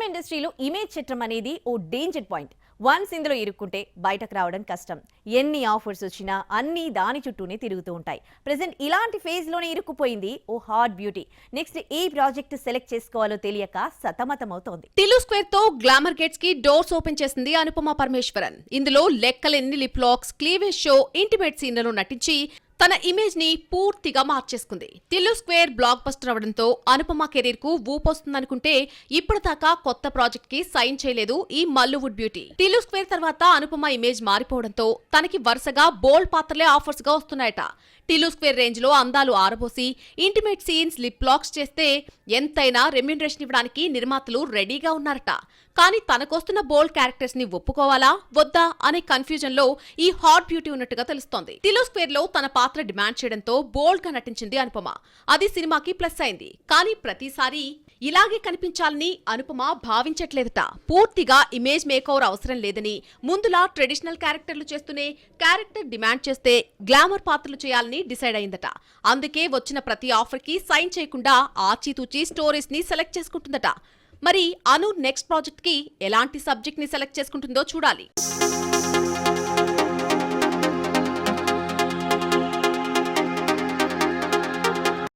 ఇండస్ట్రీలో ఇమేజ్ చట్టం అనేది ఓ డేంజర్ పాయింట్. వన్స్ ఇందులో ఇరుక్కుంటే బయటకు రావడం కష్టం. ఎన్ని ఆఫర్స్ వచ్చినా అన్ని దాని చుట్టూనే తిరుగుతూ ఉంటాయి. ప్రెజెంట్ ఇలాంటి ఫేజ్ లోనే ఇరుక్కుపోయింది ఓ హాట్ బ్యూటీ. నెక్స్ట్ ఏ ప్రాజెక్ట్ సెలెక్ట్ చేసుకోవాలో తెలియక సతమతమవుతోంది. టిల్లు స్క్వేర్ తో గ్లామర్ గేట్స్ కి డోర్స్ ఓపెన్ చేసింది అనుపమ పరమేశ్వరన్. ఇందులో లెక్కలెన్ని lip locks, cleavage show, intimate సీన్లలో నటించి తన ఇమేజ్ ని పూర్తిగా మార్చేసుకుంది. టిల్లు స్క్వేర్ బ్లాక్ బస్టర్ అవడంతో అనుపమ కెరీర్ కు ఊపొస్తుందనుకుంటే ఇప్పటిదాకా కొత్త ప్రాజెక్ట్ కి సైన్ చేయలేదు ఈ మల్లువుడ్ బ్యూటీ. టిల్లు స్క్వేర్ తర్వాత అనుపమ ఇమేజ్ మారిపోవడంతో తనకి వరుసగా బోల్డ్ పాత్రలే ఆఫర్స్ గా వస్తున్నాయట. టిల్లు స్క్వేర్ రేంజ్ లో అందాలు ఆరబోసి ఇంటిమేట్ సీన్స్, లిప్ లాక్స్ చేస్తే ఎంతైనా రెమ్యూనరేషన్ ఇవ్వడానికి నిర్మాతలు రెడీగా ఉన్నారట. కానీ తనకొస్తున్న బోల్డ్ క్యారెక్టర్స్ ని ఒప్పుకోవాలా వద్దా అనే కన్ఫ్యూజన్ లో ఈ హాట్ బ్యూటీ ఉన్నట్టుగా తెలుస్తోంది. టిల్లు స్క్వేర్ లో తన పాత్ర డిమాండ్ చేయడంతో బోల్డ్ గా నటించింది అనుపమ. అది సినిమాకి ప్లస్ అయింది. కానీ ప్రతిసారి ఇలాగే కనిపించాలని అనుపమ భావించట్లేదట. పూర్తిగా ఇమేజ్ మేకోవర్ అవసరం లేదని, ముందులా ట్రెడిషనల్ క్యారెక్టర్లు చేస్తూనే క్యారెక్టర్ డిమాండ్ చేస్తే గ్లామర్ పాత్రలు చేయాలని డిసైడ్ అయిందట. అందుకే వచ్చిన ప్రతి ఆఫర్ కి సైన్ చేయకుండా ఆచితూచి స్టోరీస్ ని సెలెక్ట్ చేసుకుంటుందట. మరి అను నెక్స్ట్ ప్రాజెక్ట్ కి ఎలాంటి సబ్జెక్ట్ ని సెలెక్ట్ చేసుకుంటుందో చూడాలి.